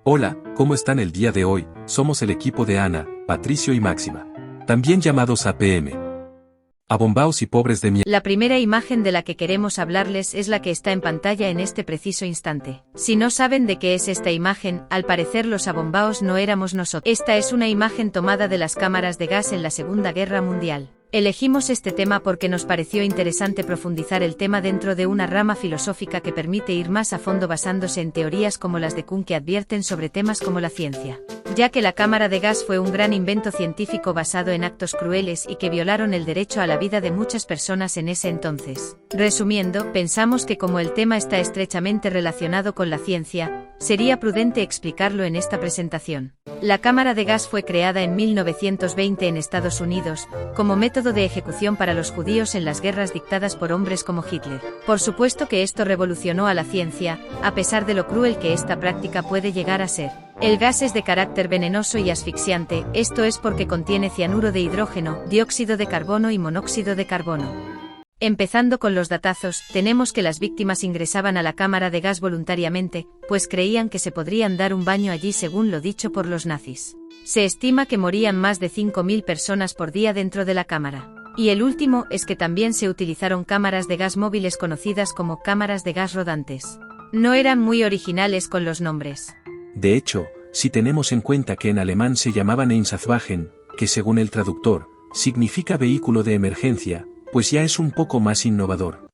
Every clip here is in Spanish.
Hola, ¿cómo están el día de hoy? Somos el equipo de Ana, Patricio y Máxima. También llamados APM. Abombaos y pobres de mierda. La primera imagen de la que queremos hablarles es la que está en pantalla en este preciso instante. Si no saben de qué es esta imagen, al parecer los abombaos no éramos nosotros. Esta es una imagen tomada de las cámaras de gas en la Segunda Guerra Mundial. Elegimos este tema porque nos pareció interesante profundizar el tema dentro de una rama filosófica que permite ir más a fondo basándose en teorías como las de Kuhn que advierten sobre temas como la ciencia. Ya que la cámara de gas fue un gran invento científico basado en actos crueles y que violaron el derecho a la vida de muchas personas en ese entonces. Resumiendo, pensamos que como el tema está estrechamente relacionado con la ciencia, sería prudente explicarlo en esta presentación. La cámara de gas fue creada en 1920 en Estados Unidos, como método de ejecución para los judíos en las guerras dictadas por hombres como Hitler. Por supuesto que esto revolucionó a la ciencia, a pesar de lo cruel que esta práctica puede llegar a ser. El gas es de carácter venenoso y asfixiante, esto es porque contiene cianuro de hidrógeno, dióxido de carbono y monóxido de carbono. Empezando con los datazos, tenemos que las víctimas ingresaban a la cámara de gas voluntariamente, pues creían que se podrían dar un baño allí según lo dicho por los nazis. Se estima que morían más de 5.000 personas por día dentro de la cámara. Y el último es que también se utilizaron cámaras de gas móviles conocidas como cámaras de gas rodantes. No eran muy originales con los nombres. De hecho, si tenemos en cuenta que en alemán se llamaban Einsatzwagen, que según el traductor, significa vehículo de emergencia, pues ya es un poco más innovador.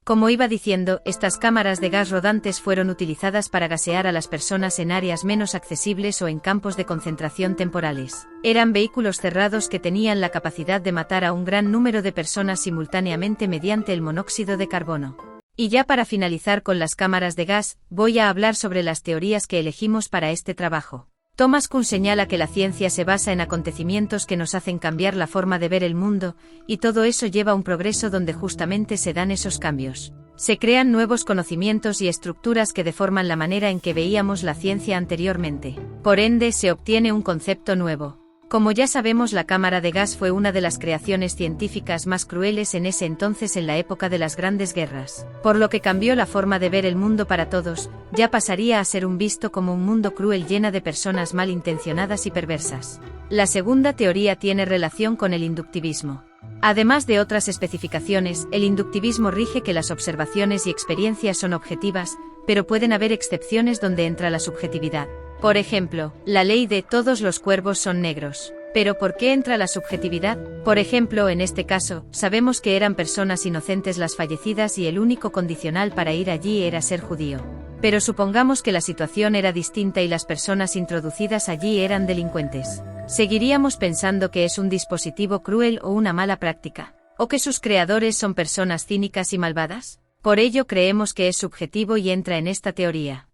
Como iba diciendo, estas cámaras de gas rodantes fueron utilizadas para gasear a las personas en áreas menos accesibles o en campos de concentración temporales. Eran vehículos cerrados que tenían la capacidad de matar a un gran número de personas simultáneamente mediante el monóxido de carbono. Y ya para finalizar con las cámaras de gas, voy a hablar sobre las teorías que elegimos para este trabajo. Thomas Kuhn señala que la ciencia se basa en acontecimientos que nos hacen cambiar la forma de ver el mundo, y todo eso lleva a un progreso donde justamente se dan esos cambios. Se crean nuevos conocimientos y estructuras que deforman la manera en que veíamos la ciencia anteriormente. Por ende, se obtiene un concepto nuevo. Como ya sabemos, la cámara de gas fue una de las creaciones científicas más crueles en ese entonces en la época de las grandes guerras, por lo que cambió la forma de ver el mundo para todos, ya pasaría a ser visto como un mundo cruel llena de personas malintencionadas y perversas. La segunda teoría tiene relación con el inductivismo. Además de otras especificaciones, el inductivismo rige que las observaciones y experiencias son objetivas, pero pueden haber excepciones donde entra la subjetividad. Por ejemplo, la ley de todos los cuervos son negros. ¿Pero por qué entra la subjetividad? Por ejemplo, en este caso, sabemos que eran personas inocentes las fallecidas y el único condicional para ir allí era ser judío. Pero supongamos que la situación era distinta y las personas introducidas allí eran delincuentes. ¿Seguiríamos pensando que es un dispositivo cruel o una mala práctica? ¿O que sus creadores son personas cínicas y malvadas? Por ello creemos que es subjetivo y entra en esta teoría.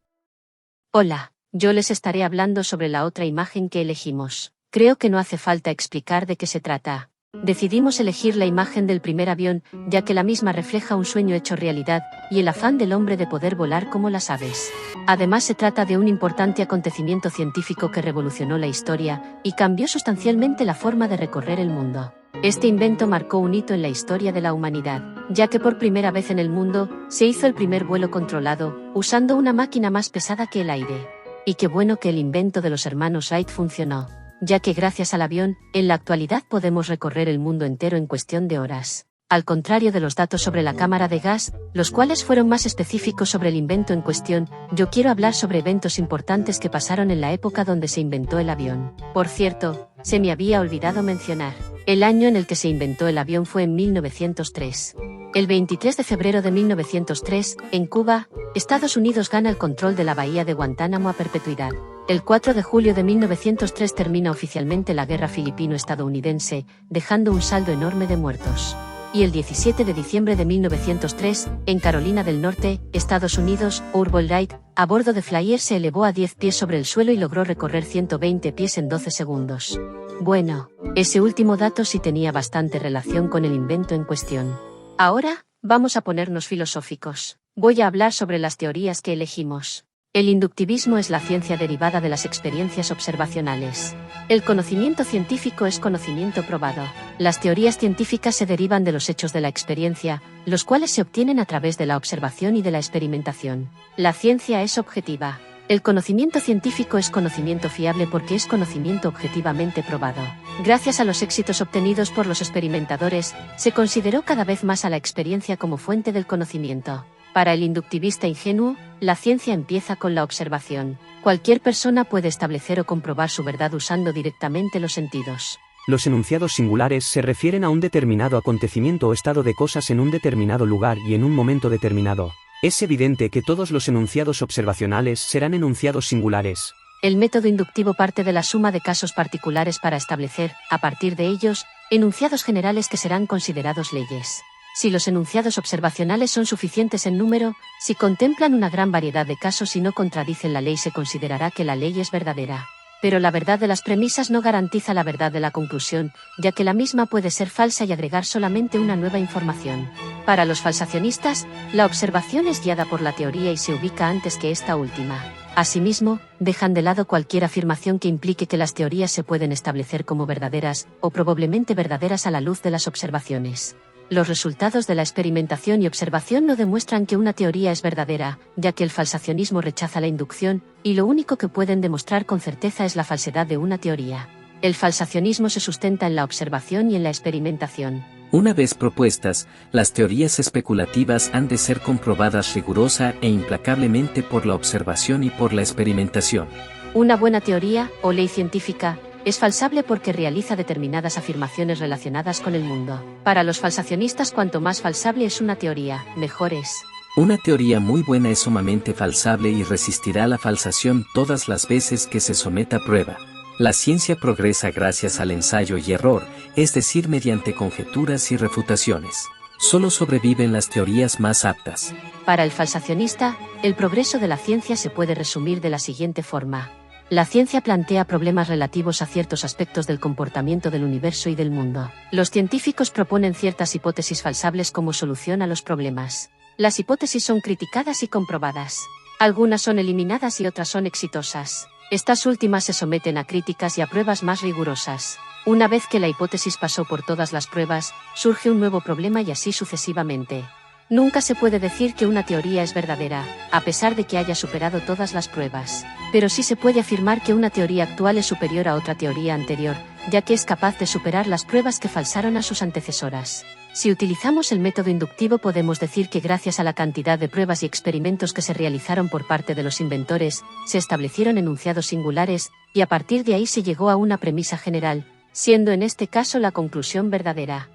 Hola, yo les estaré hablando sobre la otra imagen que elegimos. Creo que no hace falta explicar de qué se trata. Decidimos elegir la imagen del primer avión, ya que la misma refleja un sueño hecho realidad, y el afán del hombre de poder volar como las aves. Además se trata de un importante acontecimiento científico que revolucionó la historia, y cambió sustancialmente la forma de recorrer el mundo. Este invento marcó un hito en la historia de la humanidad, ya que por primera vez en el mundo, se hizo el primer vuelo controlado, usando una máquina más pesada que el aire. Y qué bueno que el invento de los hermanos Wright funcionó, ya que gracias al avión, en la actualidad podemos recorrer el mundo entero en cuestión de horas. Al contrario de los datos sobre la cámara de gas, los cuales fueron más específicos sobre el invento en cuestión, yo quiero hablar sobre eventos importantes que pasaron en la época donde se inventó el avión. Por cierto, se me había olvidado mencionar, el año en el que se inventó el avión fue en 1903. El 23 de febrero de 1903, en Cuba, Estados Unidos gana el control de la bahía de Guantánamo a perpetuidad. El 4 de julio de 1903 termina oficialmente la guerra filipino-estadounidense, dejando un saldo enorme de muertos. Y el 17 de diciembre de 1903, en Carolina del Norte, Estados Unidos, Orville Wright, a bordo de Flyer se elevó a 10 pies sobre el suelo y logró recorrer 120 pies en 12 segundos. Bueno, ese último dato sí tenía bastante relación con el invento en cuestión. Ahora, vamos a ponernos filosóficos. Voy a hablar sobre las teorías que elegimos. El inductivismo es la ciencia derivada de las experiencias observacionales. El conocimiento científico es conocimiento probado. Las teorías científicas se derivan de los hechos de la experiencia, los cuales se obtienen a través de la observación y de la experimentación. La ciencia es objetiva. El conocimiento científico es conocimiento fiable porque es conocimiento objetivamente probado. Gracias a los éxitos obtenidos por los experimentadores, se consideró cada vez más a la experiencia como fuente del conocimiento. Para el inductivista ingenuo, la ciencia empieza con la observación. Cualquier persona puede establecer o comprobar su verdad usando directamente los sentidos. Los enunciados singulares se refieren a un determinado acontecimiento o estado de cosas en un determinado lugar y en un momento determinado. Es evidente que todos los enunciados observacionales serán enunciados singulares. El método inductivo parte de la suma de casos particulares para establecer, a partir de ellos, enunciados generales que serán considerados leyes. Si los enunciados observacionales son suficientes en número, si contemplan una gran variedad de casos y no contradicen la ley, se considerará que la ley es verdadera. Pero la verdad de las premisas no garantiza la verdad de la conclusión, ya que la misma puede ser falsa y agregar solamente una nueva información. Para los falsacionistas, la observación es guiada por la teoría y se ubica antes que esta última. Asimismo, dejan de lado cualquier afirmación que implique que las teorías se pueden establecer como verdaderas, o probablemente verdaderas a la luz de las observaciones. Los resultados de la experimentación y observación no demuestran que una teoría es verdadera, ya que el falsacionismo rechaza la inducción, y lo único que pueden demostrar con certeza es la falsedad de una teoría. El falsacionismo se sustenta en la observación y en la experimentación. Una vez propuestas, las teorías especulativas han de ser comprobadas rigurosa e implacablemente por la observación y por la experimentación. Una buena teoría, o ley científica, es falsable porque realiza determinadas afirmaciones relacionadas con el mundo. Para los falsacionistas, cuanto más falsable es una teoría, mejor es. Una teoría muy buena es sumamente falsable y resistirá la falsación todas las veces que se someta a prueba. La ciencia progresa gracias al ensayo y error, es decir, mediante conjeturas y refutaciones. Solo sobreviven las teorías más aptas. Para el falsacionista, el progreso de la ciencia se puede resumir de la siguiente forma. La ciencia plantea problemas relativos a ciertos aspectos del comportamiento del universo y del mundo. Los científicos proponen ciertas hipótesis falsables como solución a los problemas. Las hipótesis son criticadas y comprobadas. Algunas son eliminadas y otras son exitosas. Estas últimas se someten a críticas y a pruebas más rigurosas. Una vez que la hipótesis pasó por todas las pruebas, surge un nuevo problema y así sucesivamente. Nunca se puede decir que una teoría es verdadera, a pesar de que haya superado todas las pruebas. Pero sí se puede afirmar que una teoría actual es superior a otra teoría anterior, ya que es capaz de superar las pruebas que falsaron a sus antecesoras. Si utilizamos el método inductivo, podemos decir que gracias a la cantidad de pruebas y experimentos que se realizaron por parte de los inventores, se establecieron enunciados singulares, y a partir de ahí se llegó a una premisa general, siendo en este caso la conclusión verdadera.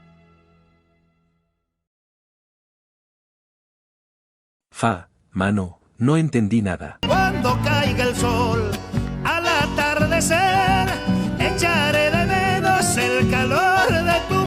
Mano, no entendí nada. Cuando caiga el sol, al atardecer.